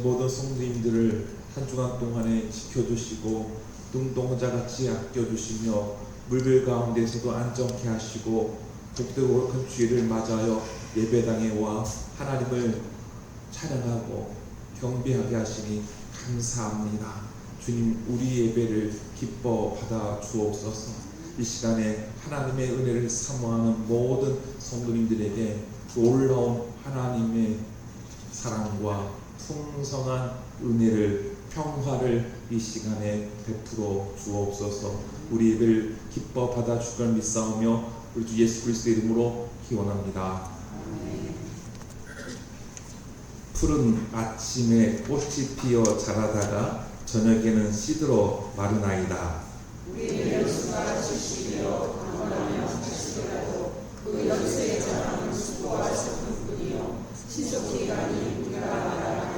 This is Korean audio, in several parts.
모든 성도님들을 한 주간 동안에 지켜주시고 눈동자같이 아껴주시며 물들 가운데서도 안정케 하시고 복되고 큰 주일을 맞아요 예배당에 와 하나님을 찬양하고 경배하게 하시니 감사합니다. 주님, 우리 예배를 기뻐 받아 주옵소서. 이 시간에 하나님의 은혜를 사모하는 모든 성도님들에게 놀라운 하나님의 사랑과 풍성한 은혜를, 평화를 이 시간에 베풀어 주옵소서. 우리 예배를 기뻐 받아 주걸 믿사오며 우리 주 예수 그리스도의 이름으로 기원합니다. 푸른 아침에 꽃이 피어 자라다가 저녁에는 시들어 마르나이다. 우리의 연수가 70이요 강건하며 80이라도 그 연수의 자랑은 수고와 슬픔뿐이요 신속히 가니 우리가 말하나이다.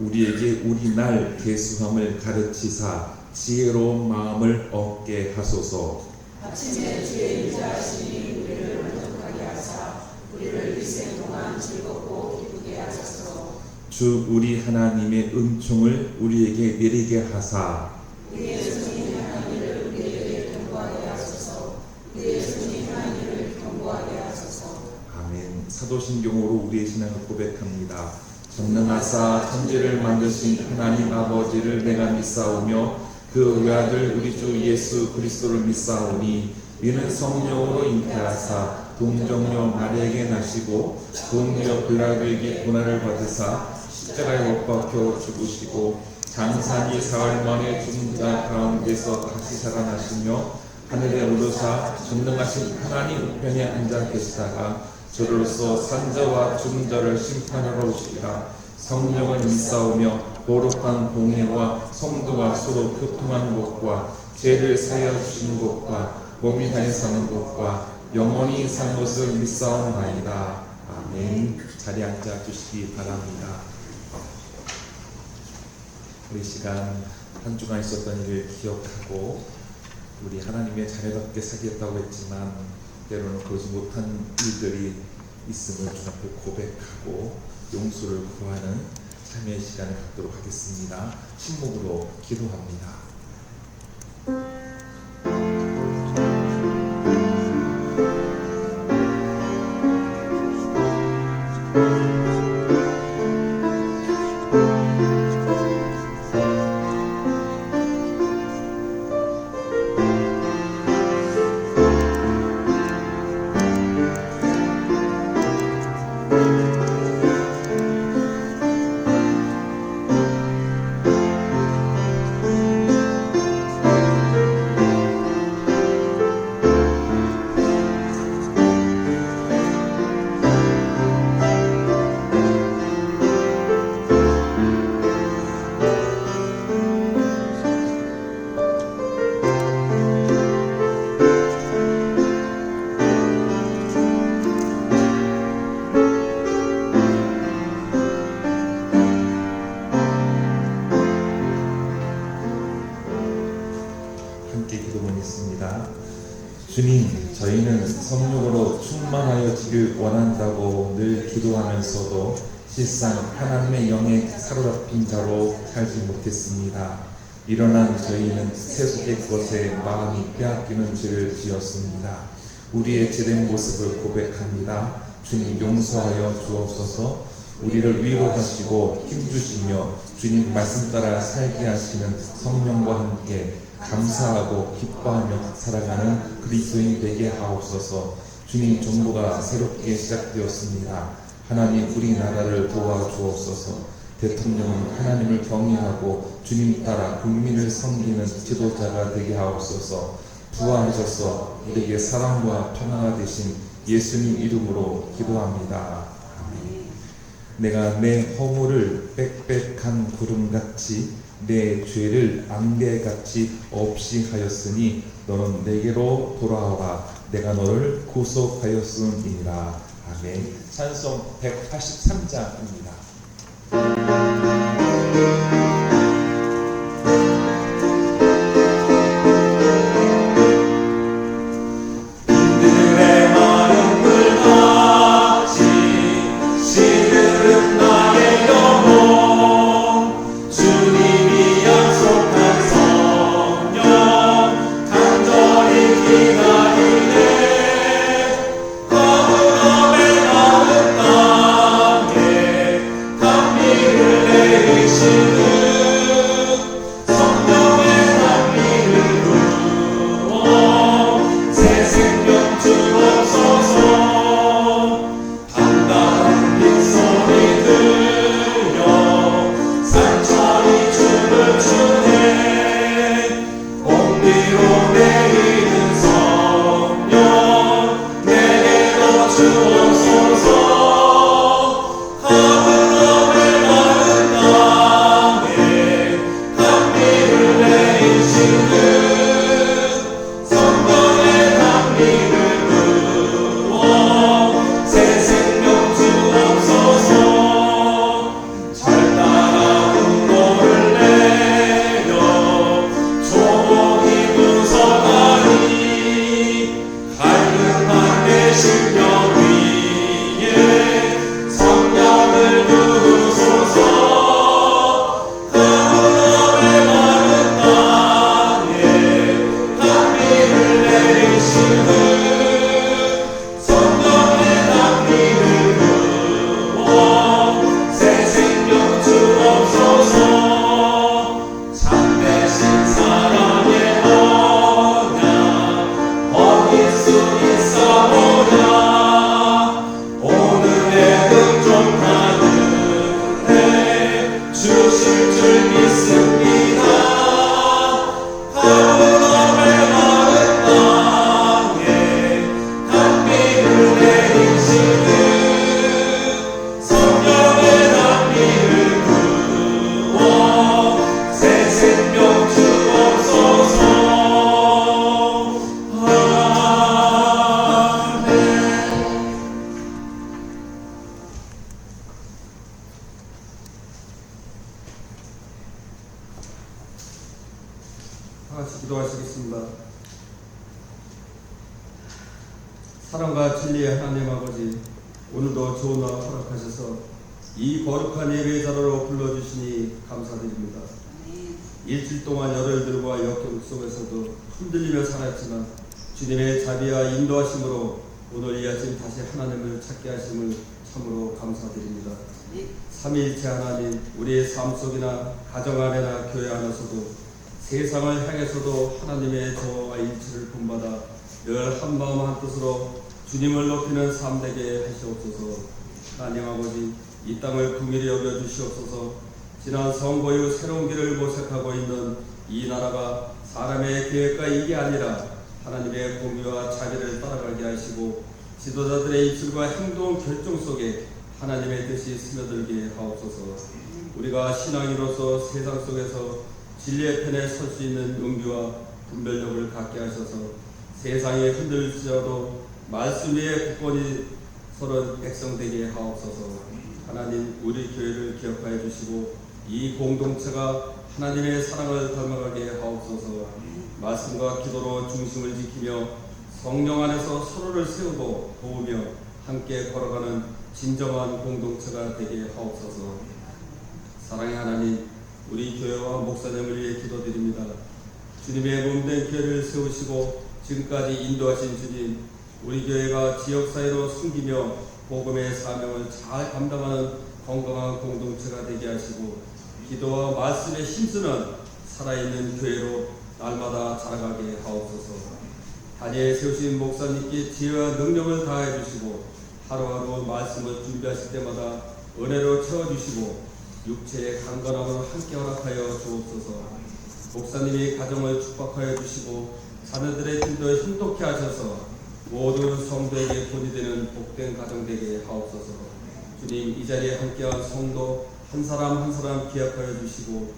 우리에게 우리 날 계수함을 가르치사 지혜로운 마음을 얻게 하소서. 아침에 주의 인자하시니 우리를 만족하게 하사 우리를 일생 동안 즐겁고 기쁘게 하소서. 주 우리 하나님의 은총을 우리에게 내리게 하사 우리의 주님 하나님을 우리에게 경고하게 하소서. 우리의 주님 하나님을 경고하게 하소서. 아멘. 사도신경으로 우리의 신앙을 고백합니다. 전능하사 천지를 만드신 하나님 아버지를 내가 믿사오며 그 외아들 우리 주 예수 그리스도를 믿사오니 이는 성령으로 잉태하사 동정녀 마리아에게 나시고 동녀 빌라도에게 고난을 받으사 십자가에 못 박혀 죽으시고 장사기 사흘 만에 죽은 자 가운데서 다시 살아나시며 하늘에 오르사 전능하신 하나님 우편에 앉아 계시다가 저로서 산자와 죽은 자를 심판하러 오시리라. 성령을 믿사오며 거룩한 공회와 성도와 서로 교통하는 것과 죄를 사하여 주시는 것과 몸이 다해 사는 것과 영원히 사는 것을 믿사옵나이다. 아멘. 자리에 앉아 주시기 바랍니다. 우리 시간 한 주간 있었던 일을 기억하고 우리 하나님의 자녀답게 살겠다고 했지만 때로는 그러지 못한 일들이 있음을 주 앞에 고백하고 용서를 구하는 참여의 시간을 갖도록 하겠습니다. 침묵으로 기도합니다. 주님, 저희는 성령으로 충만하여지길 원한다고 늘 기도하면서도 실상 하나님의 영에 사로잡힌 자로 살지 못했습니다. 일어난 저희는 세속의 것에 마음이 빼앗기는 죄를 지었습니다. 우리의 죄된 모습을 고백합니다. 주님 용서하여 주옵소서. 우리를 위로하시고 힘주시며 주님 말씀 따라 살게 하시는 성령과 함께 감사하고 기뻐하며 살아가는 그리스도인이 되게 하옵소서. 주님 정부가 새롭게 시작되었습니다. 하나님 우리나라를 도와주옵소서. 대통령은 하나님을 경외하고 주님 따라 국민을 섬기는 지도자가 되게 하옵소서. 부활하셔서 우리에게 사랑과 평화가 되신 예수님 이름으로 기도합니다. 아멘. 내가 내 허물을 빽빽한 구름같이 내 죄를 안개같이 없이 하였으니 너는 내게로 돌아오라. 내가 너를 구속하였음이니라. 아멘. 찬송 183장입니다. 시들은 나의 영혼 같이 기도하시겠습니다. 사랑과 진리의 하나님 아버지, 오늘도 좋은 날 허락하셔서 이 거룩한 예배의 자리로 불러주시니 감사드립니다. 일주일 동안 열흘들과 역경 속에서도 흔들리며 살았지만 주님의 자비와 인도하심으로 오늘 이 아침 다시 하나님을 찾게 하심을 참으로 감사드립니다. 삼위일체 하나님, 우리의 삶 속이나 가정 안에나 교회 안에서도 세상을 향해서도 하나님의 저와 일치를 본받아 늘 한마음 한뜻으로 주님을 높이는 삶 되게 하시옵소서. 하나님 아버지, 이 땅을 긍휼히 여겨 주시옵소서. 지난 선거 이후 새로운 길을 모색하고 있는 이 나라가 사람의 계획과 이게 아니라 하나님의 공의와 자비를 따라가게 하시고 지도자들의 입술과 행동 결정 속에 하나님의 뜻이 스며들게 하옵소서. 우리가 신앙인으로서 세상 속에서 진리의 편에 설 수 있는 용기와 분별력을 갖게 하셔서 세상에 흔들릴지라도 말씀 위에 굳건히 서는 백성 되게 하옵소서. 하나님, 우리 교회를 기억하여 주시고 이 공동체가 하나님의 사랑을 닮아가게 하옵소서. 말씀과 기도로 중심을 지키며 성령 안에서 서로를 세우고 도우며 함께 걸어가는 진정한 공동체가 되게 하옵소서. 사랑의 하나님, 우리 교회와 목사님을 위해 기도드립니다. 주님의 몸된 교회를 세우시고 지금까지 인도하신 주님, 우리 교회가 지역사회로 숨기며 복음의 사명을 잘 감당하는 건강한 공동체가 되게 하시고 기도와 말씀에 힘쓰는 살아있는 교회로 날마다 자라가게 하옵소서. 단위에 세우신 목사님께 지혜와 능력을 다해 주시고 하루하루 말씀을 준비하실 때마다 은혜로 채워주시고 육체의 강건함을 함께 허락하여 주옵소서. 목사님이 가정을 축복하여 주시고 자녀들의 길도 힘돋게 하셔서 모든 성도에게 본이 되는 복된 가정 되게 하옵소서. 주님, 이 자리에 함께한 성도 한 사람 한 사람 기억하여 주시고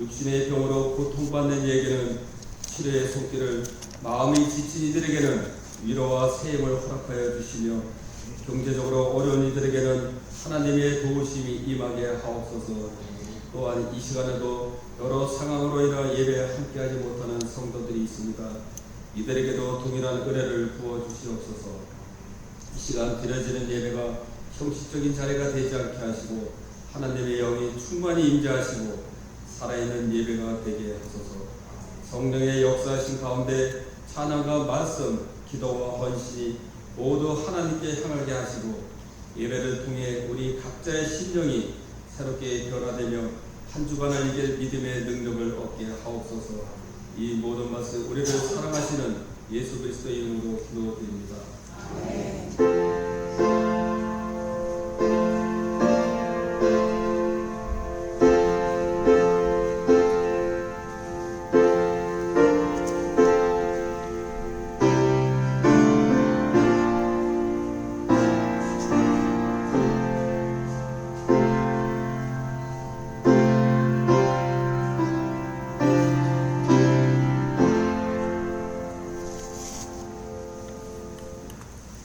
육신의 병으로 고통받는 이에게는 치료의 손길을, 마음이 지친 이들에게는 위로와 세임을 허락하여 주시며 경제적으로 어려운 이들에게는 하나님의 도우심이 임하게 하옵소서. 또한 이 시간에도 여러 상황으로 인하 예배에 함께하지 못하는 성도들이 있습니다. 이들에게도 동일한 은혜를 부어주시옵소서. 이 시간 드려지는 예배가 형식적인 자리가 되지 않게 하시고 하나님의 영이 충만히 임재하시고 살아있는 예배가 되게 하소서. 성령의 역사하신 가운데 찬양과 말씀, 기도와 헌신이 모두 하나님께 향하게 하시고 예배를 통해 우리 각자의 심령이 새롭게 변화되며 한 주간을 이길 믿음의 능력을 얻게 하옵소서. 이 모든 말씀 우리를 사랑하시는 예수 그리스도의 이름으로 기도드립니다.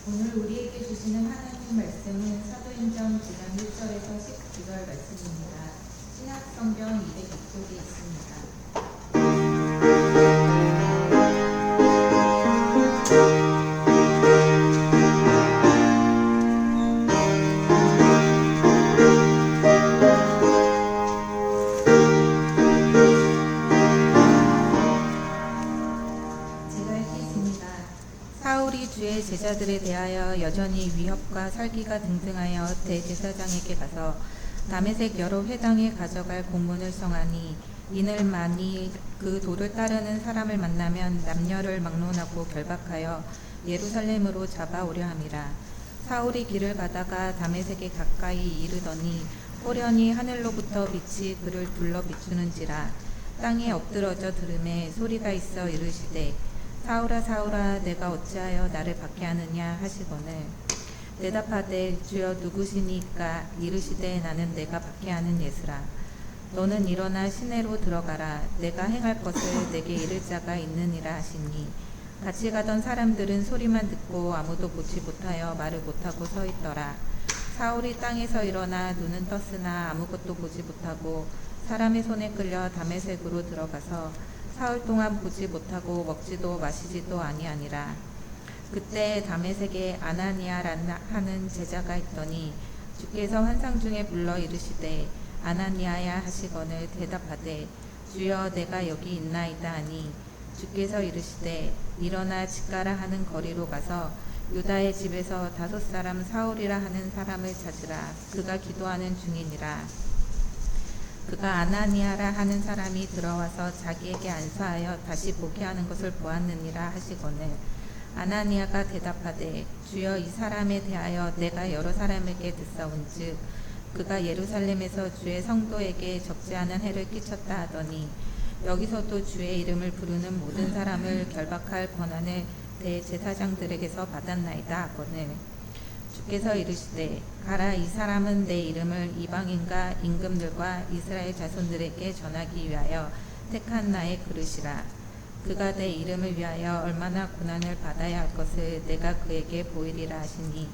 오늘 우리에게 주시는 하나님 말씀은 사도행전 9장 1절에서 19절 말씀입니다. 신약성경 206쪽에 있습니다. 사울이 주의 제자들에 대하여 여전히 위협과 살기가 등등하여 대제사장에게 가서 다메섹 여러 회당에 가져갈 공문을 성하니 이는 만일 그 도를 따르는 사람을 만나면 남녀를 막론하고 결박하여 예루살렘으로 잡아오려 함이라. 사울이 길을 가다가 다메섹에 가까이 이르더니 호련히 하늘로부터 빛이 그를 둘러 비추는지라. 땅에 엎드러져 들음에 소리가 있어 이르시되 사울아 사울아 내가 어찌하여 나를 박해하느냐 하시거늘 대답하되 주여 누구시니까 이르시되 나는 내가 박해하는 예수라. 너는 일어나 시내로 들어가라. 내가 행할 것을 내게 이를 자가 있느니라 하시니 같이 가던 사람들은 소리만 듣고 아무도 보지 못하여 말을 못하고 서 있더라. 사울이 땅에서 일어나 눈은 떴으나 아무것도 보지 못하고 사람의 손에 끌려 다메섹으로 들어가서 사흘 동안 보지 못하고 먹지도 마시지도 아니하니라. 그때 다메섹에 아나니아라 하는 제자가 있더니 주께서 환상 중에 불러 이르시되 아나니아야 하시거늘 대답하되 주여 내가 여기 있나이다 하니 주께서 이르시되 일어나 집가라 하는 거리로 가서 유다의 집에서 5 사울이라 하는 사람을 찾으라. 그가 기도하는 중이니라. 그가 아나니아라 하는 사람이 들어와서 자기에게 안수하여 다시 보게 하는 것을 보았느니라 하시거늘 아나니아가 대답하되 주여 이 사람에 대하여 내가 여러 사람에게 듣사온즉 그가 예루살렘에서 주의 성도에게 적지 않은 해를 끼쳤다 하더니 여기서도 주의 이름을 부르는 모든 사람을 결박할 권한을 대제사장들에게서 받았나이다 하거늘 주께서 이르시되 가라 이 사람은 내 이름을 이방인과 임금들과 이스라엘 자손들에게 전하기 위하여 택한 나의 그릇이라. 그가 내 이름을 위하여 얼마나 고난을 받아야 할 것을 내가 그에게 보이리라 하시니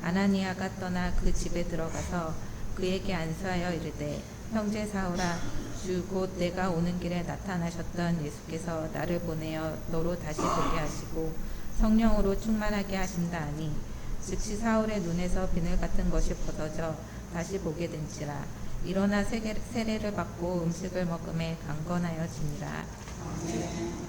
아나니아가 떠나 그 집에 들어가서 그에게 안수하여 이르되 형제 사울아 주 곧 내가 오는 길에 나타나셨던 예수께서 나를 보내어 너로 다시 보게 하시고 성령으로 충만하게 하신다 하니 즉시 사울의 눈에서 비늘 같은 것이 벗어져 다시 보게 된지라. 일어나 세례를 받고 음식을 먹음에 강건하여지니라. 하나님의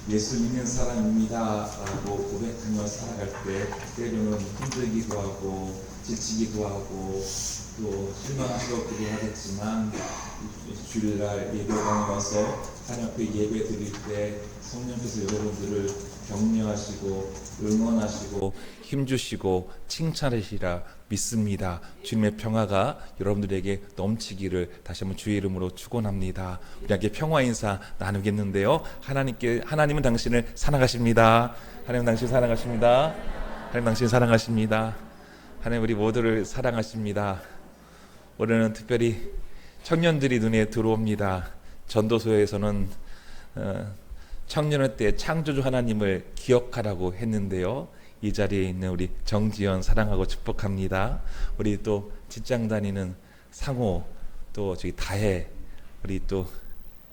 예수 믿는 사람입니다 라고 고백하며 살아갈 때 때로는 힘들기도 하고 지치기도 하고 또 실망스럽기도 하겠지만 주일날 예배당에 와서 하나님 앞에 예배 드릴 때 성령께서 여러분들을 격려하시고 응원하시고 힘주시고 칭찬하시라 믿습니다. 주님의 평화가 여러분들에게 넘치기를 다시 한번 주의 이름으로 축원합니다. 우리에게 평화 인사 나누겠는데요. 하나님은 당신을 사랑하십니다. 하나님 당신 사랑하십니다. 하나님 당신 사랑하십니다. 하나님 우리 모두를 사랑하십니다. 올해는 특별히 청년들이 눈에 들어옵니다. 전도소에서는 청년의 때 창조주 하나님을 기억하라고 했는데요. 이 자리에 있는 우리 정지연 사랑하고 축복합니다. 우리 또 직장 다니는 상호, 또 저기 다혜, 우리 또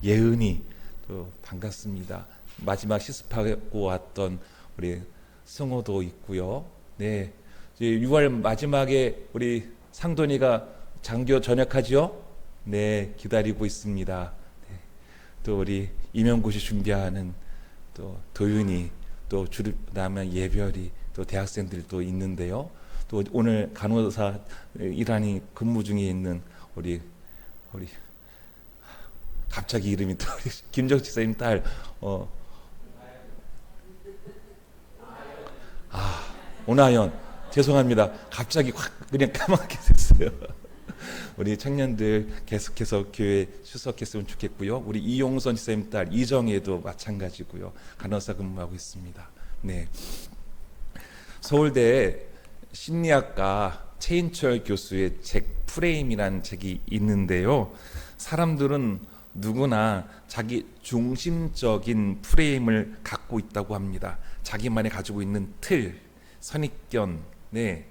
예은이 또 반갑습니다. 마지막 실습하고 왔던 우리 승호도 있고요. 네, 6월 마지막에 우리 상돈이가 장교 전역하죠? 네, 기다리고 있습니다. 네. 또 우리 임용고시 준비하는 또 도윤이, 또 그다음에 예별이, 또 대학생들도 있는데요. 또 오늘 간호사 일하니 근무 중에 있는 우리 갑자기 이름이 또 김정치 선생님 딸 오나연, 죄송합니다. 갑자기 확 그냥 까맣게 됐어요. 우리 청년들 계속해서 교회 출석했으면 좋겠고요. 우리 이용선 선생님 딸 이정혜도 마찬가지고요. 간호사 근무하고 있습니다. 네. 서울대 심리학과 최인철 교수의 책 프레임이라는 책이 있는데요. 사람들은 누구나 자기 중심적인 프레임을 갖고 있다고 합니다. 자기만이 가지고 있는 틀, 선입견, 네.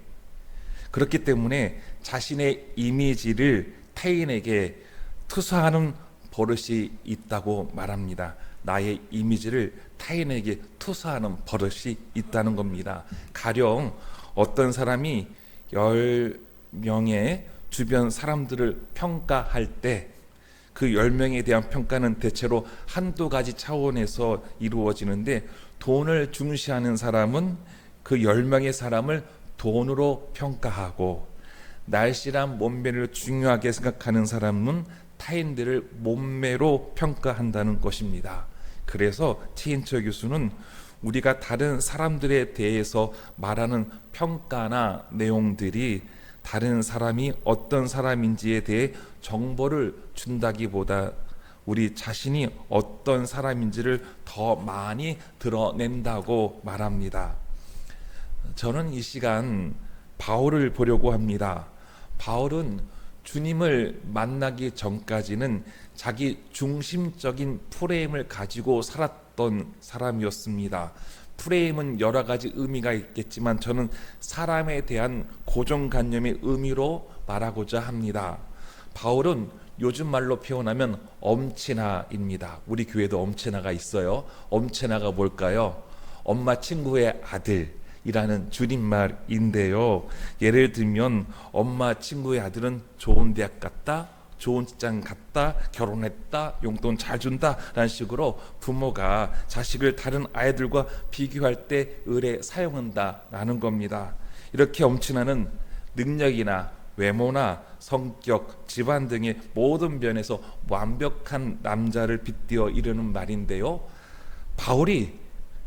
그렇기 때문에 자신의 이미지를 타인에게 투사하는 버릇이 있다고 말합니다. 나의 이미지를 타인에게 투사하는 버릇이 있다는 겁니다. 가령 어떤 사람이 10명의 주변 사람들을 평가할 때 그 10명에 대한 평가는 대체로 한두 가지 차원에서 이루어지는데, 돈을 중시하는 사람은 그 10명의 사람을 돈으로 평가하고, 날씬한 몸매를 중요하게 생각하는 사람은 타인들을 몸매로 평가한다는 것입니다. 그래서 최인철 교수는 우리가 다른 사람들에 대해서 말하는 평가나 내용들이 다른 사람이 어떤 사람인지에 대해 정보를 준다기보다 우리 자신이 어떤 사람인지를 더 많이 드러낸다고 말합니다. 저는 이 시간 바울을 보려고 합니다. 바울은 주님을 만나기 전까지는 자기 중심적인 프레임을 가지고 살았던 사람이었습니다. 프레임은 여러 가지 의미가 있겠지만 저는 사람에 대한 고정관념의 의미로 말하고자 합니다. 바울은 요즘 말로 표현하면 엄친아입니다. 우리 교회도 엄친아가 있어요. 엄친아가 뭘까요? 엄마 친구의 아들이라는 줄임말인데요. 예를 들면 엄마 친구의 아들은 좋은 대학 갔다, 좋은 직장 갔다, 결혼했다, 용돈 잘 준다 라는 식으로 부모가 자식을 다른 아이들과 비교할 때 의뢰 사용한다 라는 겁니다. 이렇게 엄친아는 능력이나 외모나 성격, 집안 등의 모든 면에서 완벽한 남자를 빗대어 이르는 말인데요. 바울이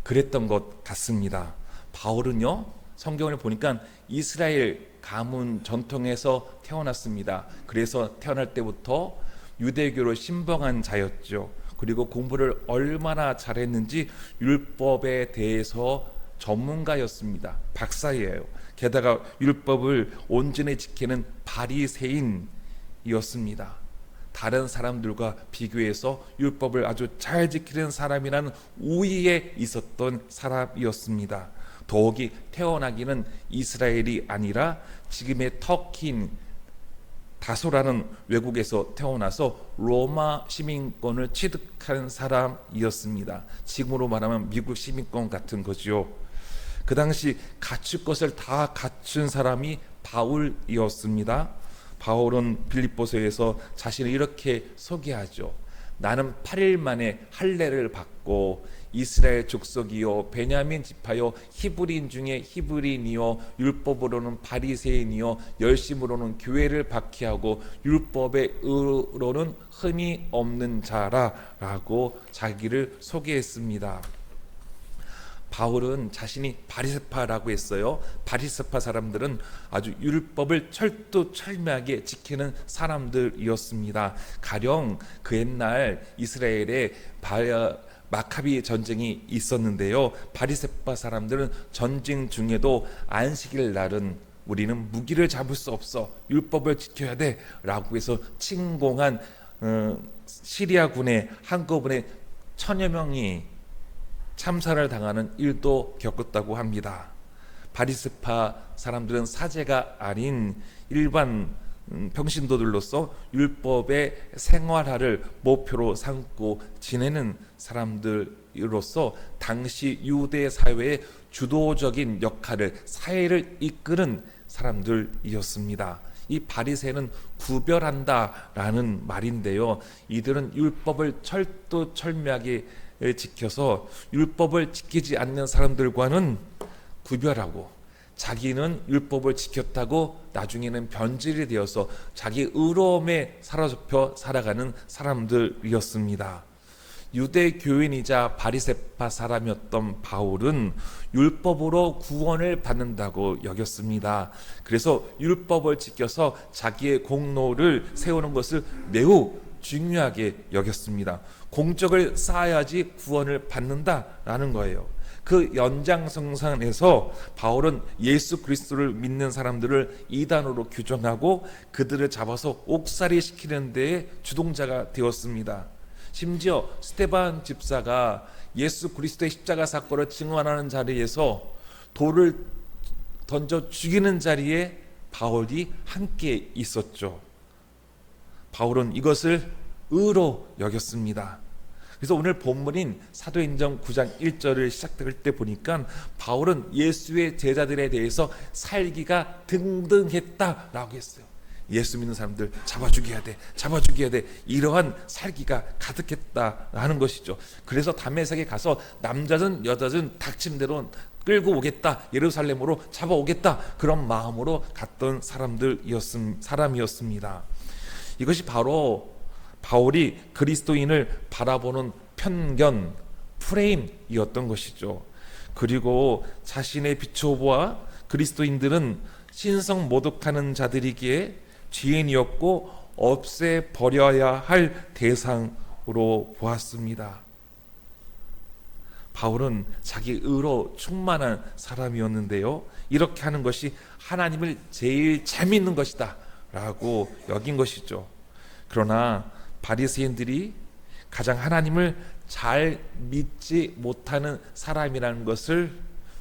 그랬던 것 같습니다. 바울은요, 성경을 보니까 이스라엘 가문 전통에서 태어났습니다. 그래서 태어날 때부터 유대교로 신봉한 자였죠. 그리고 공부를 얼마나 잘했는지 율법에 대해서 전문가였습니다. 박사예요. 게다가 율법을 온전히 지키는 바리새인이었습니다. 다른 사람들과 비교해서 율법을 아주 잘 지키는 사람이라는 우위에 있었던 사람이었습니다. 더욱이 태어나기는 이스라엘이 아니라 지금의 터키인 다소라는 외국에서 태어나서 로마 시민권을 취득한 사람이었습니다. 지금으로 말하면 미국 시민권 같은 거죠. 그 당시 갖출 것을 다 갖춘 사람이 바울이었습니다. 바울은 빌립보서에서 자신을 이렇게 소개하죠. 나는 8일 만에 할례를 받고 이스라엘 족속이요 베냐민 지파요 히브리인 중에 히브리인이요 율법으로는 바리새인이요 열심으로는 교회를 박해하고 율법의 의로는 흠이 없는 자라라고 자기를 소개했습니다. 바울은 자신이 바리새파라고 했어요. 바리새파 사람들은 아주 율법을 철두철미하게 지키는 사람들이었습니다. 가령 그 옛날 이스라엘에 마카비 전쟁이 있었는데요. 바리새파 사람들은 전쟁 중에도 안식일 날은 우리는 무기를 잡을 수 없어, 율법을 지켜야 돼 라고 해서 침공한 시리아군의 한꺼번에 1000여 명이 참사를 당하는 일도 겪었다고 합니다. 바리새파 사람들은 사제가 아닌 일반 평신도들로서 율법의 생활화를 목표로 삼고 지내는 사람들로서 당시 유대 사회의 주도적인 역할을, 사회를 이끄는 사람들이었습니다. 이 바리새는 구별한다라는 말인데요. 이들은 율법을 철두철미하게 지켜서 율법을 지키지 않는 사람들과는 구별하고, 자기는 율법을 지켰다고 나중에는 변질이 되어서 자기 의로움에 사로잡혀 살아가는 사람들이었습니다. 유대 교인이자 바리새파 사람이었던 바울은 율법으로 구원을 받는다고 여겼습니다. 그래서 율법을 지켜서 자기의 공로를 세우는 것을 매우 중요하게 여겼습니다. 공적을 쌓아야지 구원을 받는다라는 거예요. 그 연장선상에서 바울은 예수 그리스도를 믿는 사람들을 이단으로 규정하고 그들을 잡아서 옥살이 시키는 데에 주동자가 되었습니다. 심지어 스데반 집사가 예수 그리스도의 십자가 사건을 증언하는 자리에서 돌을 던져 죽이는 자리에 바울이 함께 있었죠. 바울은 이것을 의로 여겼습니다. 그래서 오늘 본문인 사도행전 9장 1절을 시작될 때 보니까 바울은 예수의 제자들에 대해서 살기가 등등했다라고 했어요. 예수 믿는 사람들 잡아 죽여야 돼 이러한 살기가 가득했다라는 것이죠. 그래서 다메섹에 가서 남자든 여자든 닥친 대로 끌고 오겠다, 예루살렘으로 잡아오겠다, 그런 마음으로 갔던 사람이었습니다. 이것이 바로 바울이 그리스도인을 바라보는 편견, 프레임이었던 것이죠. 그리고 자신의 비춰보아 그리스도인들은 신성 모독하는 자들이기에 죄인이었고 없애버려야 할 대상으로 보았습니다. 바울은 자기 의로 충만한 사람이었는데요. 이렇게 하는 것이 하나님을 제일 재미있는 것이다 라고 여긴 것이죠. 그러나 바리새인들이 가장 하나님을 잘 믿지 못하는 사람이라는 것을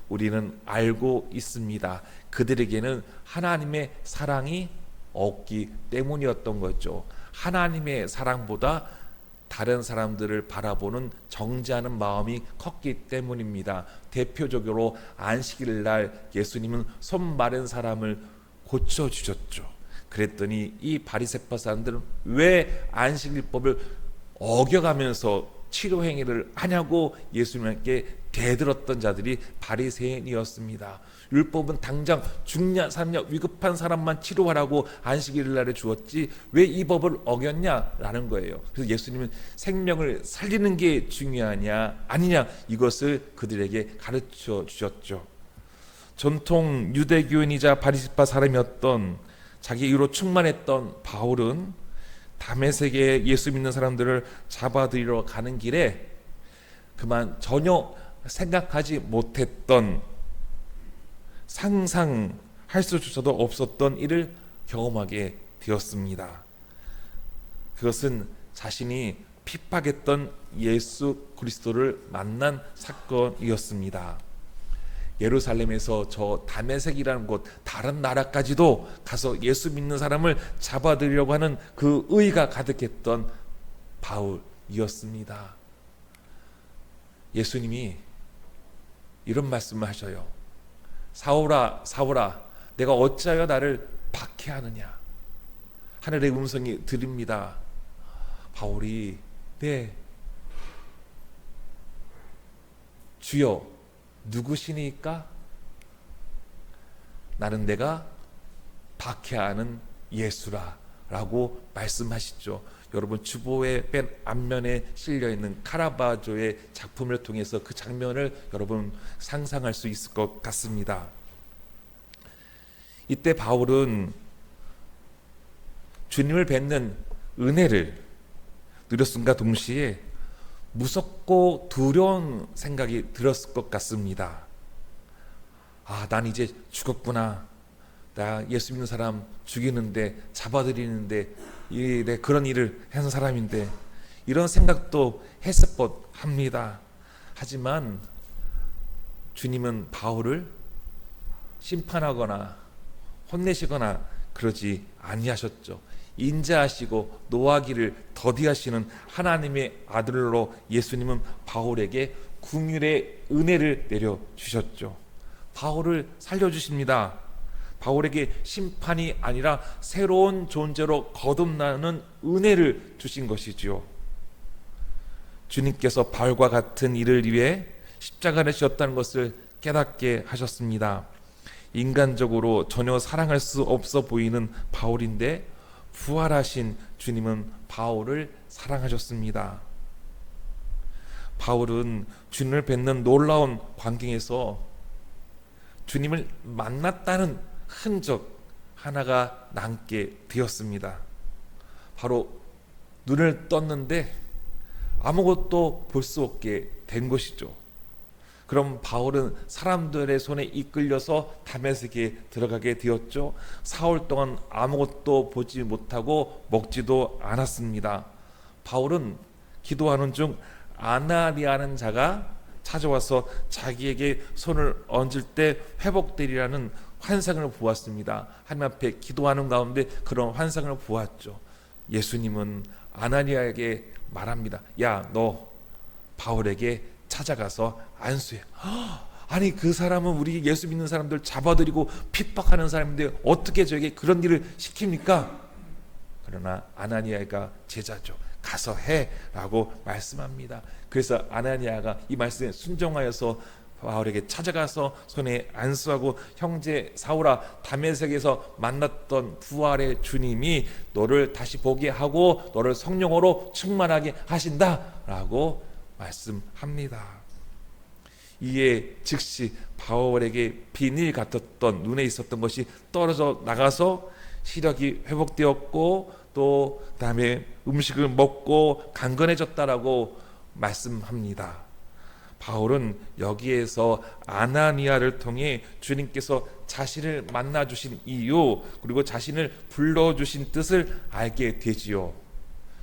우리는 알고 있습니다. 그들에게는 하나님의 사랑이 없기 때문이었던 거죠. 하나님의 사랑보다 다른 사람들을 바라보는 정죄하는 마음이 컸기 때문입니다. 대표적으로 안식일 날 예수님은 손 마른 사람을 고쳐주셨죠. 그랬더니 이 바리새파 사람들은 왜 안식일법을 어겨가면서 치료 행위를 하냐고 예수님께 대들었던 자들이 바리새인이었습니다. 율법은 당장 죽냐 사냐 위급한 사람만 치료하라고 안식일 날에 주었지 왜 이 법을 어겼냐라는 거예요. 그래서 예수님은 생명을 살리는 게 중요하냐 아니냐 이것을 그들에게 가르쳐 주셨죠. 전통 유대교인이자 바리새파 사람이었던 자기 의로 충만했던 바울은 다메섹에 예수 믿는 사람들을 잡아들이러 가는 길에 그만 전혀 생각하지 못했던, 상상할 수조차도 없었던 일을 경험하게 되었습니다. 그것은 자신이 핍박했던 예수 그리스도를 만난 사건이었습니다. 예루살렘에서 저 다메섹이라는 곳, 다른 나라까지도 가서 예수 믿는 사람을 잡아들이려고 하는 그 의가 가득했던 바울이었습니다. 예수님이 이런 말씀을 하셔요. 사울아 사울아 내가 어찌하여 나를 박해하느냐. 하늘의 음성이 들립니다. 바울이 네 주여 누구시니까? 나는 내가 박해하는 예수라 라고 말씀하시죠. 여러분 주보의 맨 앞면에 실려있는 카라바조의 작품을 통해서 그 장면을 여러분 상상할 수 있을 것 같습니다. 이때 바울은 주님을 뵙는 은혜를 누렸음과 동시에 무섭고 두려운 생각이 들었을 것 같습니다. 난 이제 죽었구나. 나 예수 믿는 사람 죽이는데, 잡아들이는데, 내 그런 일을 하는 사람인데, 이런 생각도 했을 법합니다. 하지만 주님은 바울을 심판하거나 혼내시거나 그러지 아니하셨죠. 인자하시고 노하기를 더디하시는 하나님의 아들로 예수님은 바울에게 긍휼의 은혜를 내려주셨죠. 바울을 살려주십니다. 바울에게 심판이 아니라 새로운 존재로 거듭나는 은혜를 주신 것이지요. 주님께서 바울과 같은 일을 위해 십자가를 지었다는 것을 깨닫게 하셨습니다. 인간적으로 전혀 사랑할 수 없어 보이는 바울인데 부활하신 주님은 바울을 사랑하셨습니다. 바울은 주님을 뵙는 놀라운 광경에서 주님을 만났다는 흔적 하나가 남게 되었습니다. 바로 눈을 떴는데 아무것도 볼 수 없게 된 것이죠. 그럼 바울은 사람들의 손에 이끌려서 다메섹에 들어가게 되었죠. 사흘 동안 아무것도 보지 못하고 먹지도 않았습니다. 바울은 기도하는 중 아나니아라는 자가 찾아와서 자기에게 손을 얹을 때 회복되리라는 환상을 보았습니다. 하나님 앞에 기도하는 가운데 그런 환상을 보았죠. 예수님은 아나니아에게 말합니다. 야, 너 바울에게 찾아가서 안수해. 아니 그 사람은 우리 예수 믿는 사람들 잡아들이고 핍박하는 사람인데 어떻게 저에게 그런 일을 시킵니까? 그러나 아나니아가 제자죠. 가서 해 라고 말씀합니다. 그래서 아나니아가 이 말씀에 순종하여서 바울에게 찾아가서 손에 안수하고 형제 사울아, 다메섹에서 만났던 부활의 주님이 너를 다시 보게 하고 너를 성령으로 충만하게 하신다 라고 말씀합니다. 이에 즉시 바울에게 비닐 같았던 눈에 있었던 것이 떨어져 나가서 시력이 회복되었고 또 그다음에 음식을 먹고 강건해졌다라고 말씀합니다. 바울은 여기에서 아나니아를 통해 주님께서 자신을 만나주신 이유 그리고 자신을 불러주신 뜻을 알게 되지요.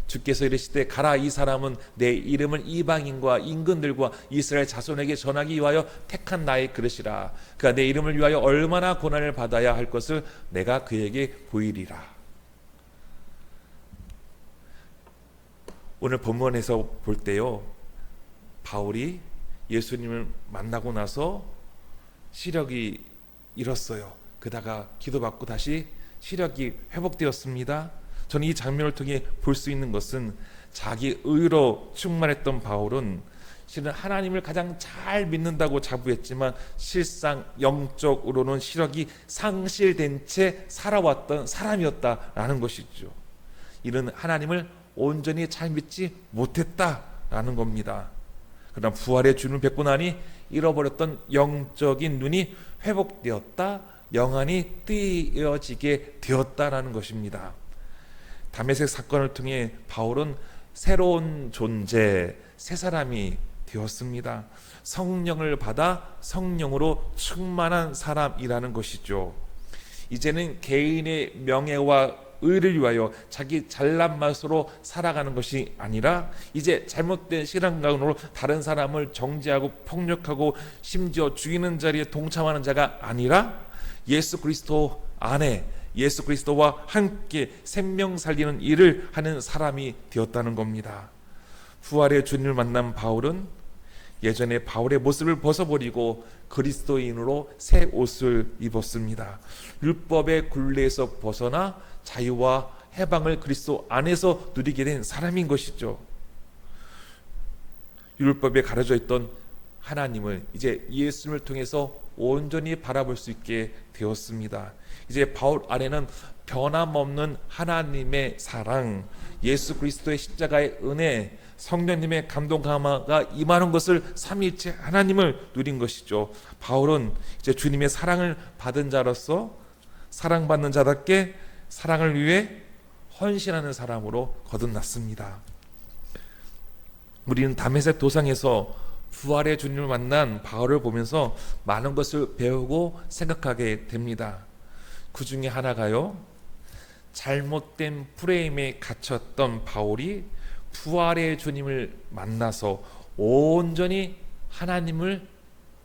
주께서 이르시되 가라, 이 사람은 내 이름을 이방인과 임금들과 이스라엘 자손에게 전하기 위하여 택한 나의 그릇이라. 그가 내 이름을 위하여 얼마나 고난을 받아야 할 것을 내가 그에게 보이리라. 오늘 본문에서 볼 때요, 바울이 예수님을 만나고 나서 시력이 잃었어요. 그러다가 기도받고 다시 시력이 회복되었습니다. 저는 이 장면을 통해 볼 수 있는 것은 자기 의로 충만했던 바울은 실은 하나님을 가장 잘 믿는다고 자부했지만 실상 영적으로는 시력이 상실된 채 살아왔던 사람이었다라는 것이죠. 이는 하나님을 온전히 잘 믿지 못했다라는 겁니다. 그러나 부활의 주님을 뵙고 나니 잃어버렸던 영적인 눈이 회복되었다, 영안이 띄어지게 되었다라는 것입니다. 다메섹 사건을 통해 바울은 새로운 존재, 새 사람이 되었습니다. 성령을 받아 성령으로 충만한 사람이라는 것이죠. 이제는 개인의 명예와 의를 위하여 자기 잘난 맛으로 살아가는 것이 아니라 이제 잘못된 신앙관으로 다른 사람을 정죄하고 폭력하고 심지어 죽이는 자리에 동참하는 자가 아니라 예수 그리스도 안에 예수 그리스도와 함께 생명 살리는 일을 하는 사람이 되었다는 겁니다. 부활의 주님을 만난 바울은 예전에 바울의 모습을 벗어버리고 그리스도인으로 새 옷을 입었습니다. 율법의 굴레에서 벗어나 자유와 해방을 그리스도 안에서 누리게 된 사람인 것이죠. 율법에 가려져 있던 하나님을 이제 예수님을 통해서 온전히 바라볼 수 있게 되었습니다. 이제 바울 안에는 변함없는 하나님의 사랑, 예수 그리스도의 십자가의 은혜, 성령님의 감동 감화가 임하는 것을 삼위일체 하나님을 누린 것이죠. 바울은 이제 주님의 사랑을 받은 자로서 사랑받는 자답게 사랑을 위해 헌신하는 사람으로 거듭났습니다. 우리는 다메섹 도상에서 부활의 주님을 만난 바울을 보면서 많은 것을 배우고 생각하게 됩니다. 그 중에 하나가요, 잘못된 프레임에 갇혔던 바울이 부활의 주님을 만나서 온전히 하나님을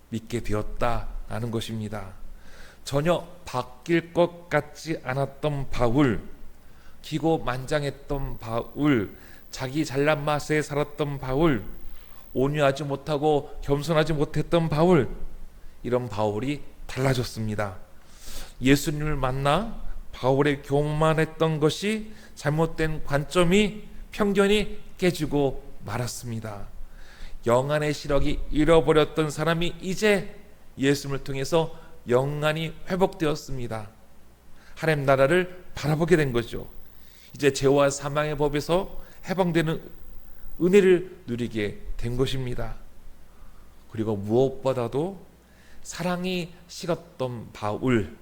믿게 되었다라는 것입니다. 전혀 바뀔 것 같지 않았던 바울, 기고만장했던 바울, 자기 잘난 맛에 살았던 바울, 온유하지 못하고 겸손하지 못했던 바울, 이런 바울이 달라졌습니다. 예수님을 만나 바울의 교만했던 것이 잘못된 관점이 편견이 깨지고 말았습니다. 영안의 시력이 잃어버렸던 사람이 이제 예수님을 통해서 영안이 회복되었습니다. 하나님 나라를 바라보게 된 거죠. 이제 죄와 사망의 법에서 해방되는 은혜를 누리게 된 것입니다. 그리고 무엇보다도 사랑이 식었던 바울,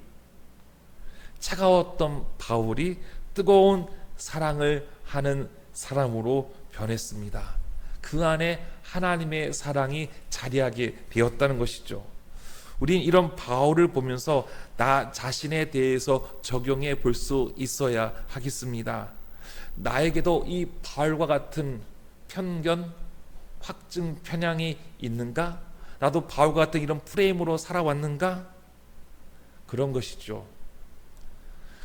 차가웠던 바울이 뜨거운 사랑을 하는 사람으로 변했습니다. 그 안에 하나님의 사랑이 자리하게 되었다는 것이죠. 우린 이런 바울을 보면서 나 자신에 대해서 적용해 볼 수 있어야 하겠습니다. 나에게도 이 바울과 같은 편견, 확증, 편향이 있는가? 나도 바울과 같은 이런 프레임으로 살아왔는가? 그런 것이죠.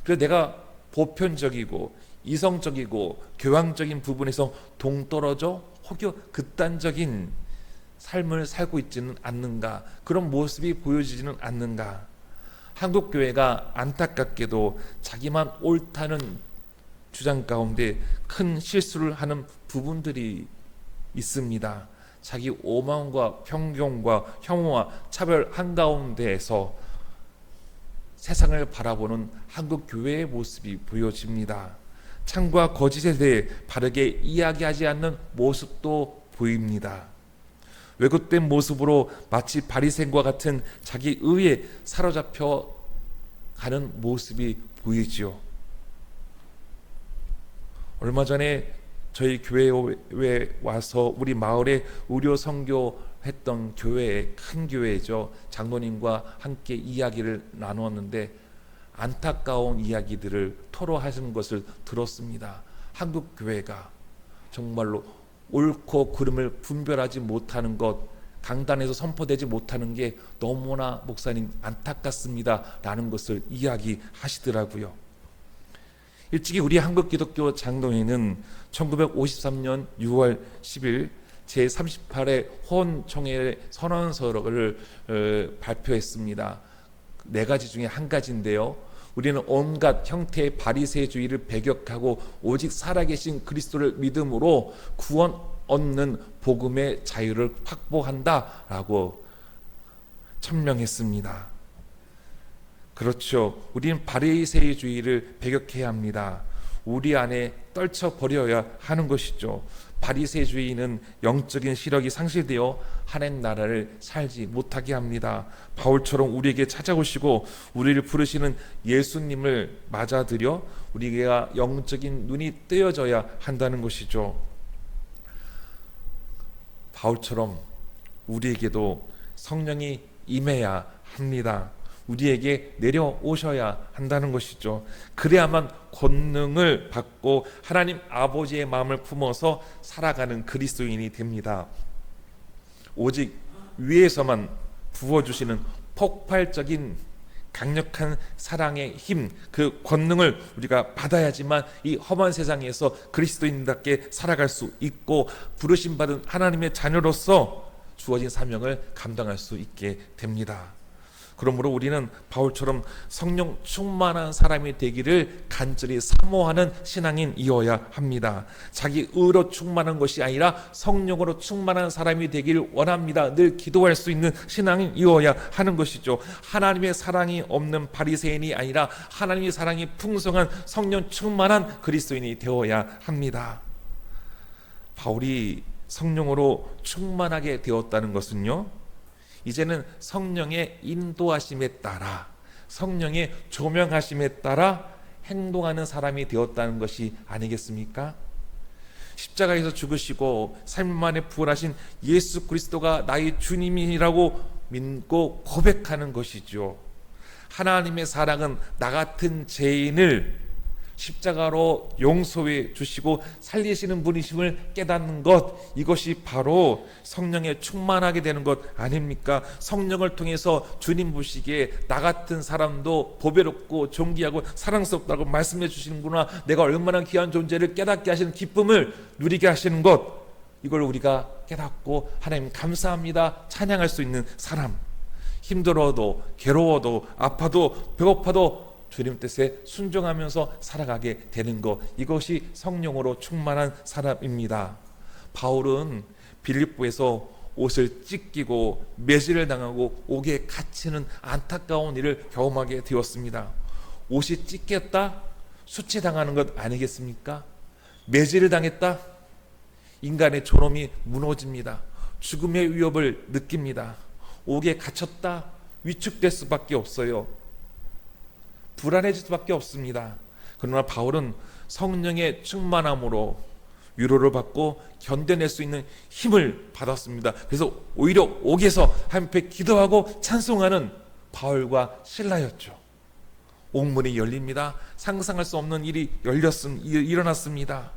그래서 내가 보편적이고 이성적이고 교황적인 부분에서 동떨어져 혹여 극단적인 삶을 살고 있지는 않는가? 그런 모습이 보여지지는 않는가? 한국 교회가 안타깝게도 자기만 옳다는 주장 가운데 큰 실수를 하는 부분들이 있습니다. 자기 오만과 편견과 혐오와 차별 한가운데에서 세상을 바라보는 한국 교회의 모습이 보여집니다. 참과 거짓에 대해 바르게 이야기하지 않는 모습도 보입니다. 왜곡된 모습으로 마치 바리새인과 같은 자기 의에 사로잡혀 가는 모습이 보이지요. 얼마 전에 저희 교회에 와서 우리 마을에 의료 선교했던 교회, 큰 교회죠. 장로님과 함께 이야기를 나누었는데 안타까운 이야기들을 토로하시는 것을 들었습니다. 한국 교회가 정말로 옳고 그름을 분별하지 못하는 것, 강단에서 선포되지 못하는 게 너무나 목사님 안타깝습니다 라는 것을 이야기하시더라고요. 일찍이 우리 한국기독교 장로회는 1953년 6월 10일 제38회 호원총회 선언서를 발표했습니다. 4가지 중에 한 가지인데요. 우리는 온갖 형태의 바리새주의를 배격하고 오직 살아계신 그리스도를 믿음으로 구원 얻는 복음의 자유를 확보한다라고 천명했습니다. 그렇죠. 우리는 바리새주의를 배격해야 합니다. 우리 안에 떨쳐버려야 하는 것이죠. 바리새주의는 영적인 시력이 상실되어 하나님 나라를 살지 못하게 합니다. 바울처럼 우리에게 찾아오시고 우리를 부르시는 예수님을 맞아들여 우리가 영적인 눈이 뜨여져야 한다는 것이죠. 바울처럼 우리에게도 성령이 임해야 합니다. 우리에게 내려오셔야 한다는 것이죠. 그래야만 권능을 받고 하나님 아버지의 마음을 품어서 살아가는 그리스도인이 됩니다. 오직 위에서만 부어주시는 폭발적인 강력한 사랑의 힘, 그 권능을 우리가 받아야지만 이 험한 세상에서 그리스도인답게 살아갈 수 있고 부르심 받은 하나님의 자녀로서 주어진 사명을 감당할 수 있게 됩니다. 그러므로 우리는 바울처럼 성령 충만한 사람이 되기를 간절히 사모하는 신앙인이어야 합니다. 자기 의로 충만한 것이 아니라 성령으로 충만한 사람이 되기를 원합니다. 늘 기도할 수 있는 신앙인이어야 하는 것이죠. 하나님의 사랑이 없는 바리새인이 아니라 하나님의 사랑이 풍성한 성령 충만한 그리스도인이 되어야 합니다. 바울이 성령으로 충만하게 되었다는 것은요, 이제는 성령의 인도하심에 따라, 성령의 조명하심에 따라 행동하는 사람이 되었다는 것이 아니겠습니까? 십자가에서 죽으시고 3일 만에 부활하신 예수 그리스도가 나의 주님이라고 믿고 고백하는 것이죠. 하나님의 사랑은 나 같은 죄인을 십자가로 용서해 주시고 살리시는 분이심을 깨닫는 것, 이것이 바로 성령에 충만하게 되는 것 아닙니까? 성령을 통해서 주님 보시기에 나 같은 사람도 보배롭고 존귀하고 사랑스럽다고 말씀해 주시는구나, 내가 얼마나 귀한 존재를 깨닫게 하시는 기쁨을 누리게 하시는 것, 이걸 우리가 깨닫고 하나님 감사합니다 찬양할 수 있는 사람, 힘들어도 괴로워도 아파도 배고파도 주님 뜻에 순종하면서 살아가게 되는 것, 이것이 성령으로 충만한 사람입니다. 바울은 빌립보에서 옷을 찢기고 매질을 당하고 옥에 갇히는 안타까운 일을 경험하게 되었습니다. 옷이 찢겼다? 수치당하는 것 아니겠습니까? 매질을 당했다? 인간의 존엄이 무너집니다. 죽음의 위협을 느낍니다. 옥에 갇혔다? 위축될 수밖에 없어요. 불안해질 수밖에 없습니다. 그러나 바울은 성령의 충만함으로 위로를 받고 견뎌낼 수 있는 힘을 받았습니다. 그래서 오히려 옥에서 한편 기도하고 찬송하는 바울과 실라였죠. 옥문이 열립니다. 상상할 수 없는 일이 일어났습니다.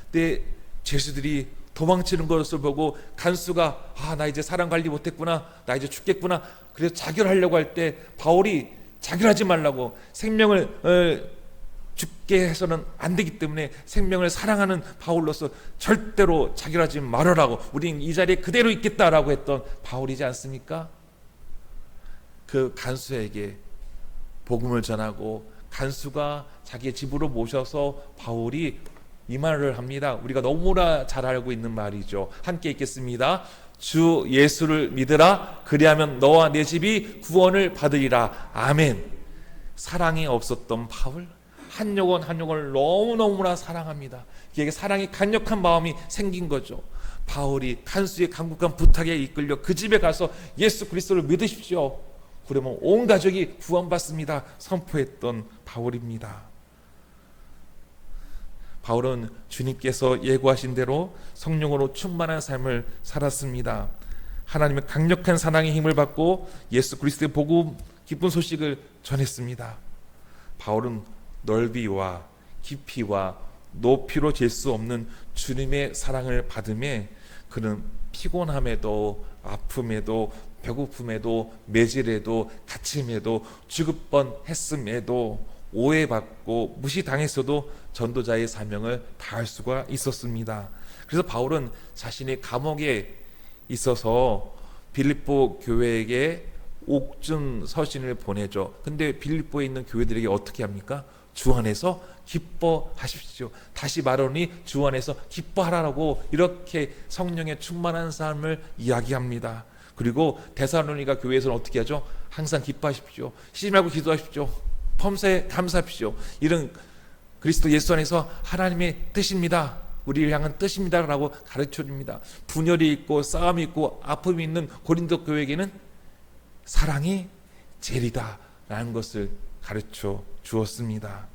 그때 죄수들이 도망치는 것을 보고 간수가 나 이제 사람 관리 못했구나, 나 이제 죽겠구나, 그래서 자결하려고 할 때 바울이 자결하지 말라고, 생명을 죽게 해서는 안 되기 때문에 생명을 사랑하는 바울로서 절대로 자결하지 말아라고, 우린 이 자리에 그대로 있겠다라고 했던 바울이지 않습니까? 그 간수에게 복음을 전하고 간수가 자기의 집으로 모셔서 바울이 이 말을 합니다. 우리가 너무나 잘 알고 있는 말이죠. 함께 읽겠습니다. 주 예수를 믿으라. 그리하면 너와 내 집이 구원을 받으리라. 아멘. 사랑이 없었던 바울, 한 영혼 한 영혼을 너무너무나 사랑합니다. 그에게 사랑이 강력한 마음이 생긴 거죠. 바울이 간수의 강국한 부탁에 이끌려 그 집에 가서 예수 그리스도를 믿으십시오, 그러면 온 가족이 구원받습니다 선포했던 바울입니다. 바울은 주님께서 예고하신 대로 성령으로 충만한 삶을 살았습니다. 하나님의 강력한 사랑의 힘을 받고 예수 그리스도의 복음 기쁜 소식을 전했습니다. 바울은 넓이와 깊이와 높이로 잴 수 없는 주님의 사랑을 받음에 그는 피곤함에도 아픔에도 배고픔에도 매질에도 갇힘에도 죽을 뻔했음에도 오해받고 무시당했어도 전도자의 사명을 다할 수가 있었습니다. 그래서 바울은 자신의 감옥에 있어서 빌립보 교회에게 옥중 서신을 보내죠. 근데 빌립보에 있는 교회들에게 어떻게 합니까? 주 안에서 기뻐하십시오. 다시 말하니 주 안에서 기뻐하라고 이렇게 성령의 충만한 삶을 이야기합니다. 그리고 데살로니가 교회에서는 어떻게 하죠? 항상 기뻐하십시오. 쉬지 말고 기도하십시오. 범사에 감사합시오. 이런 그리스도 예수 안에서 하나님의 뜻입니다, 우리를 향한 뜻입니다 라고 가르쳐 줍니다. 분열이 있고 싸움이 있고 아픔이 있는 고린도 교회에게는 사랑이 제일이다 라는 것을 가르쳐 주었습니다.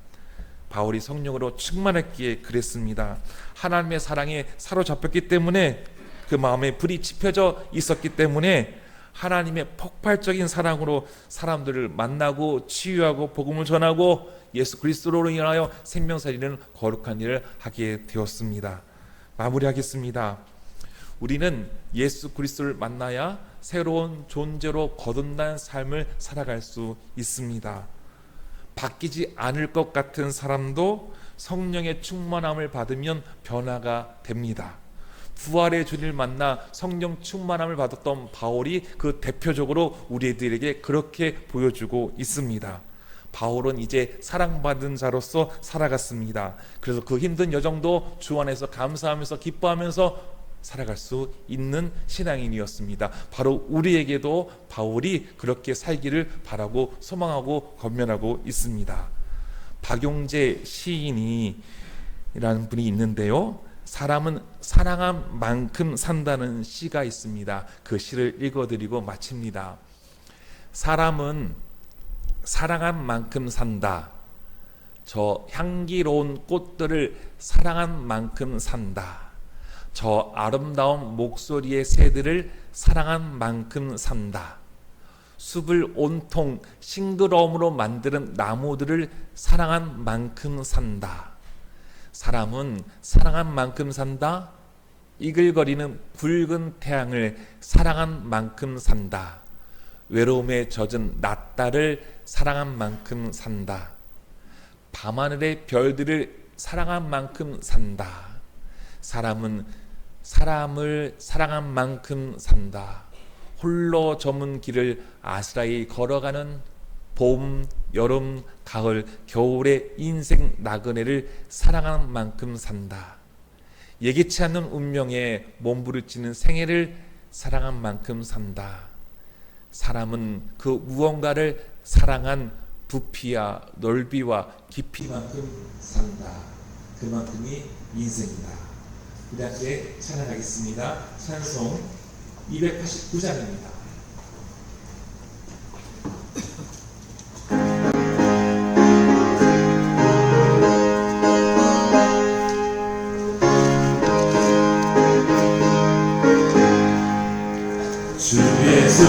바울이 성령으로 충만했기에 그랬습니다. 하나님의 사랑에 사로잡혔기 때문에, 그 마음에 불이 지펴져 있었기 때문에 하나님의 폭발적인 사랑으로 사람들을 만나고 치유하고 복음을 전하고 예수 그리스도로 인하여 생명 살리는 거룩한 일을 하게 되었습니다. 마무리하겠습니다. 우리는 예수 그리스도를 만나야 새로운 존재로 거듭난 삶을 살아갈 수 있습니다. 바뀌지 않을 것 같은 사람도 성령의 충만함을 받으면 변화가 됩니다. 부활의 주님을 만나 성령 충만함을 받았던 바울이 그 대표적으로 우리들에게 그렇게 보여주고 있습니다. 바울은 이제 사랑받은 자로서 살아갔습니다. 그래서 그 힘든 여정도 주 안에서 감사하면서 기뻐하면서 살아갈 수 있는 신앙인이었습니다. 바로 우리에게도 바울이 그렇게 살기를 바라고 소망하고 권면하고 있습니다. 박용재 시인이라는 분이 있는데요, 사람은 사랑한 만큼 산다는 시가 있습니다. 그 시를 읽어드리고 마칩니다. 사람은 사랑한 만큼 산다. 저 향기로운 꽃들을 사랑한 만큼 산다. 저 아름다운 목소리의 새들을 사랑한 만큼 산다. 숲을 온통 싱그러움으로 만드는 나무들을 사랑한 만큼 산다. 사람은 사랑한 만큼 산다. 이글거리는 붉은 태양을 사랑한 만큼 산다. 외로움에 젖은 낮달을 사랑한 만큼 산다. 밤하늘의 별들을 사랑한 만큼 산다. 사람은 사람을 사랑한 만큼 산다. 홀로 저문 길을 아스라이 걸어가는 봄, 여름, 가을, 겨울의 인생 나그네를 사랑한 만큼 산다. 예기치 않는 운명에 몸부림치는 생애를 사랑한 만큼 산다. 사람은 그 무언가를 사랑한 부피와 넓이와 깊이만큼 산다. 그만큼이 인생이다. 우리 함께 찬양하겠습니다. 찬송 289장입니다. 주 예수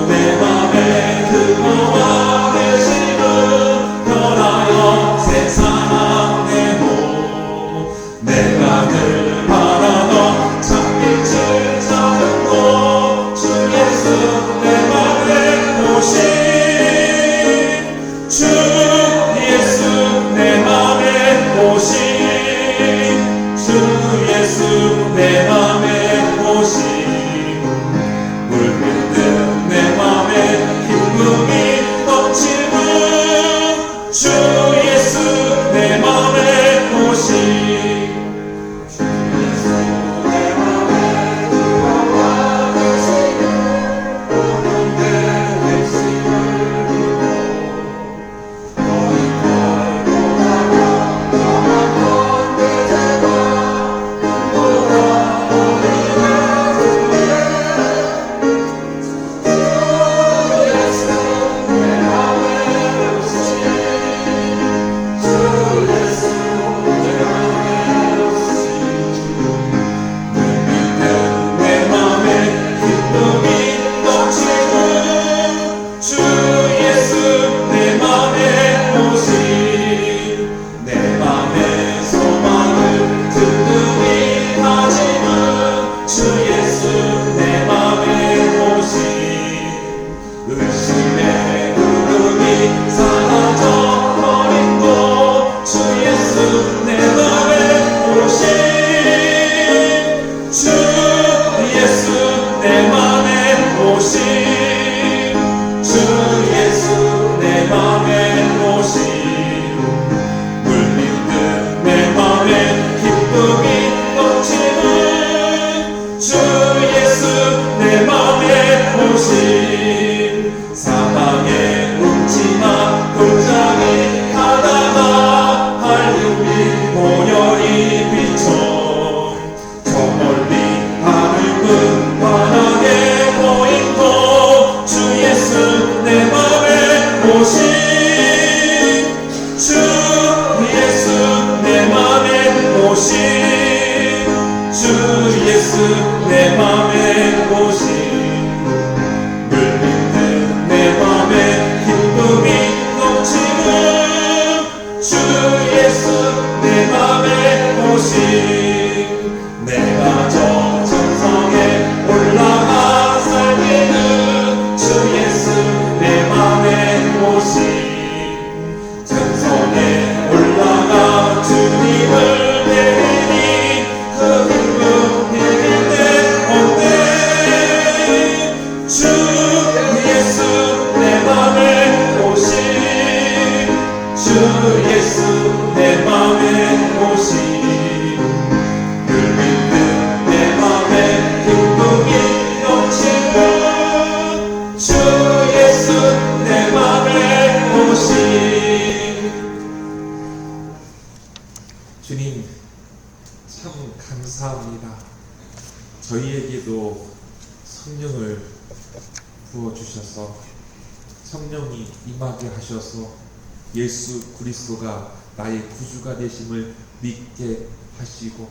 내 맘에 그거와 계시는 변하여 세상 내 몸 내가 늘 바라던 참빛을 찾은 곳 주 예수 내 맘에 오신 주 예수 내 맘에 오신 주 예수 내 맘에 오신 내 맘에 기쁨이 넘치는 주 예수 내 맘에 오신 주 예수 내 맘에 그와 계시는 모든 내 핵심을 믿고 너희 걸고 나가 너만 내 죄가 돌아오리라 의심의 구름이 사라져버린 곳 주 예수 내 맘에 오신 주 예수 내 맘에 오신 주 예수 내 맘에 오신 물밀듯 내 맘에 기쁨이 넘치는 주 예수 내 맘에 오신 사방에 웅지나 골짜기 가다가 밝은빛 모여이 비춰 저 멀리 하늘은 환하게 보인 곳 저희에게도 성령을 부어주셔서 성령이 임하게 하셔서 예수 그리스도가 나의 구주가 되심을 믿게 하시고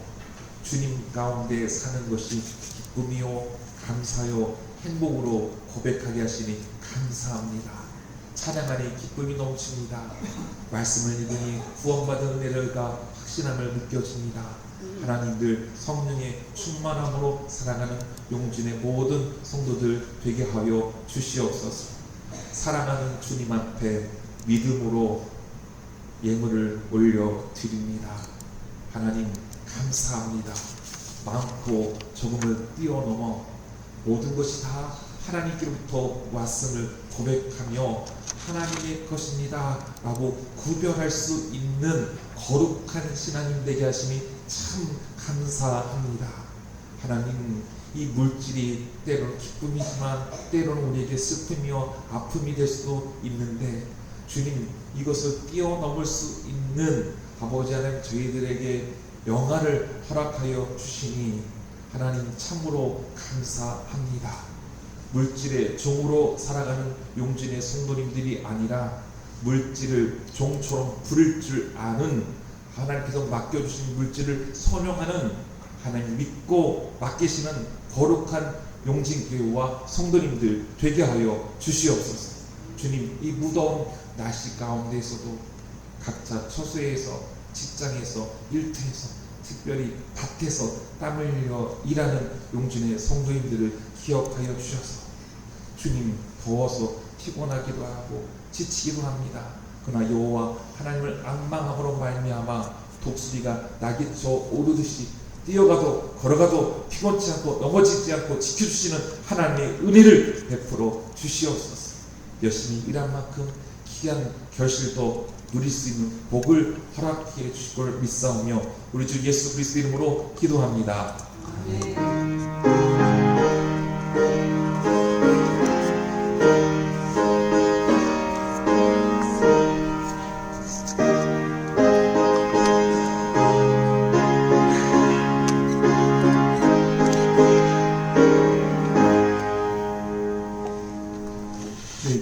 주님 가운데 사는 것이 기쁨이요 감사요 행복으로 고백하게 하시니 감사합니다. 찬양하니 기쁨이 넘칩니다. 말씀을 읽으니 구원받은 은혜를가 확신함을 느껴집니다. 하나님들 성령의 충만함으로 살아가는 용진의 모든 성도들 되게 하여 주시옵소서. 사랑하는 주님 앞에 믿음으로 예물을 올려드립니다. 하나님 감사합니다. 많고 적음을 뛰어넘어 모든 것이 다 하나님께로부터 왔음을 고백하며 하나님의 것입니다 라고 구별할 수 있는 거룩한 신앙인 되게 하심이 참 감사합니다. 하나님, 이 물질이 때로는 기쁨이지만 때로는 우리에게 슬픔이며 아픔이 될 수도 있는데 주님, 이것을 뛰어넘을 수 있는 아버지 하나님 저희들에게 영화를 허락하여 주시니 하나님 참으로 감사합니다. 물질의 종으로 살아가는 용진의 성도님들이 아니라 물질을 종처럼 부릴 줄 아는 하나님께서 맡겨주신 물질을 선용하는 하나님 믿고 맡기시는 거룩한 용진교회와 성도님들 되게 하여 주시옵소서. 주님, 이 무더운 날씨 가운데에서도 각자 처소에서 직장에서 일터에서 특별히 밭에서 땀을 흘려 일하는 용진의 성도님들을 기억하여 주셔서 주님, 더워서 피곤하기도 하고 지치기도 합니다. 그러나 여호와 하나님을 앙망함으로 말미암아 독수리가 낙엽 오르듯이 뛰어가도 걸어가도 피곤치 않고 넘어지지 않고 지켜주시는 하나님의 은혜를 베풀어 주시옵소서. 열심히 일한 만큼 귀한 결실도 누릴 수 있는 복을 허락해 주실 걸 믿사오며 우리 주 예수 그리스도 이름으로 기도합니다.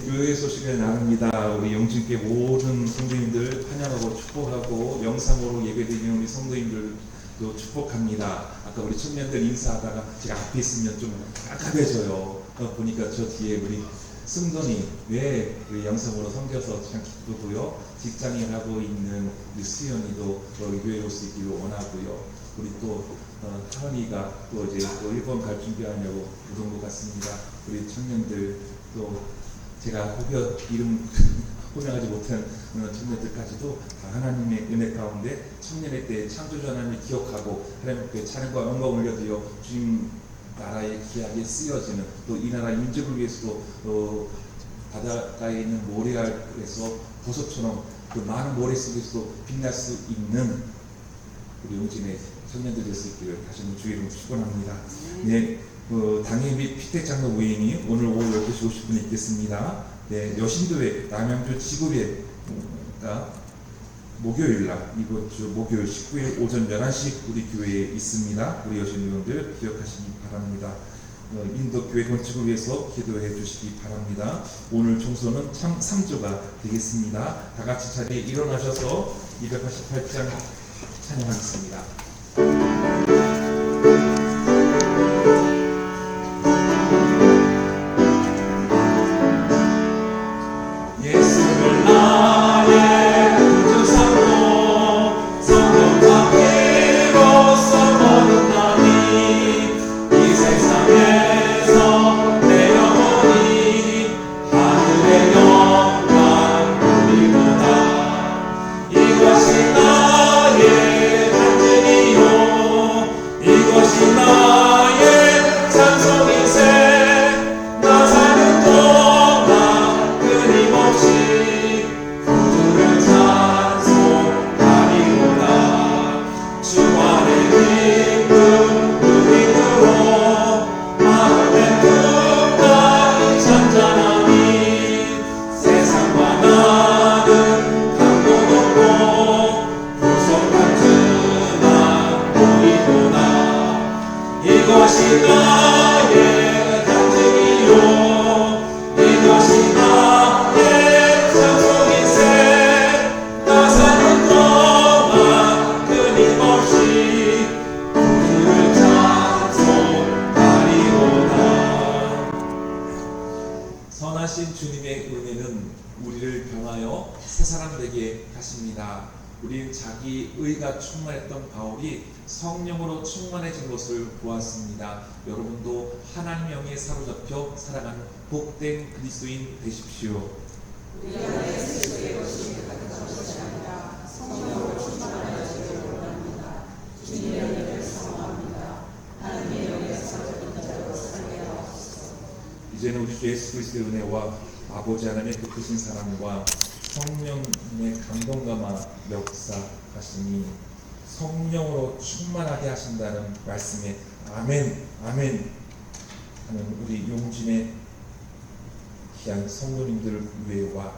교회 소식을 나눕니다. 우리 영진교회 모든 성도님들 환영하고 축복하고 영상으로 예배드리는 우리 성도님들도 축복합니다. 아까 우리 청년들 인사하다가 제가 앞에 있으면 좀 깜깜해져요. 보니까 저 뒤에 우리 승돈이 왜 우리 영상으로 섬겨서 참 기쁘고요. 직장에 하고 있는 우리 수연이도 우리 교회에 올 수 있기를 원하고요. 우리 또 하은이가 또 이제 또 일본 갈 준비하냐고 오던 것 같습니다. 우리 청년들 또 제가 혹여 이름 호명하지 못한 청년들까지도 다 하나님의 은혜 가운데 청년의 때 창조주 하나님을 기억하고 하나님께 찬양과 영광을 올려드려 주님 나라의 기약에 쓰여지는 또 이 나라 민족을 위해서도 바닷가에 있는 모래알에서 보석처럼 그 많은 모래 속에서도 빛날 수 있는 우리 용진의 청년들 될 수 있기를 다시 한번 주의 이름으로 축원합니다. 네. 당일 및 피택장로 모임이 오늘 오후 12시 50분에 있겠습니다. 네, 여신교회 남양주 지구회가 목요일날 이번 주 목요일 19일 오전 11시 우리 교회에 있습니다. 우리 여신교원들 기억하시기 바랍니다. 인도교회 건축을 위해서 기도해 주시기 바랍니다. 오늘 총선은 참 3조가 되겠습니다. 다 같이 자리에 일어나셔서 288장 찬양하겠습니다. 이것이 나의 간증이 선하신 주님의 은혜는 우리를 병하여 새 사람 되게 하십니다. 우리는 자기 의가 충만했던 바울이 성령으로 충만해진 것을 보았습니다. 여러분도 하나님의 영에 사로잡혀 살아가는 복된 그리스도인 되십시오. 우리 안에 그리스도의 것이 가득한 것이 아니라 성령으로 충만하여지기를 원합니다. 주님의 은혜를 사모합니다. 하나님의 영에 사로잡힌 자로 살게 하옵소서. 이제는 우리 주 예수 그리스도의 은혜와 아버지 하나님의 그 크신 사랑과 성령의 감동감화 역사하시니 성령으로 충만하게 하신다는 말씀에 아멘 아멘 하는 우리 용진의 귀한 성도님들 위에와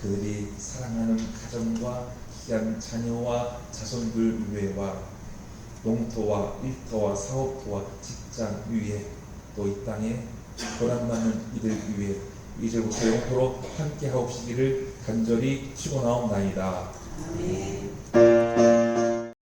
그들이 사랑하는 가정과 귀한 자녀와 자손들 위에와 농토와 일터와 사업토와 직장 위에 또 이 땅에 고난받는 이들 위에 이제부터 영토로 함께 하옵시기를 간절히 축원하옵나이다. 아멘.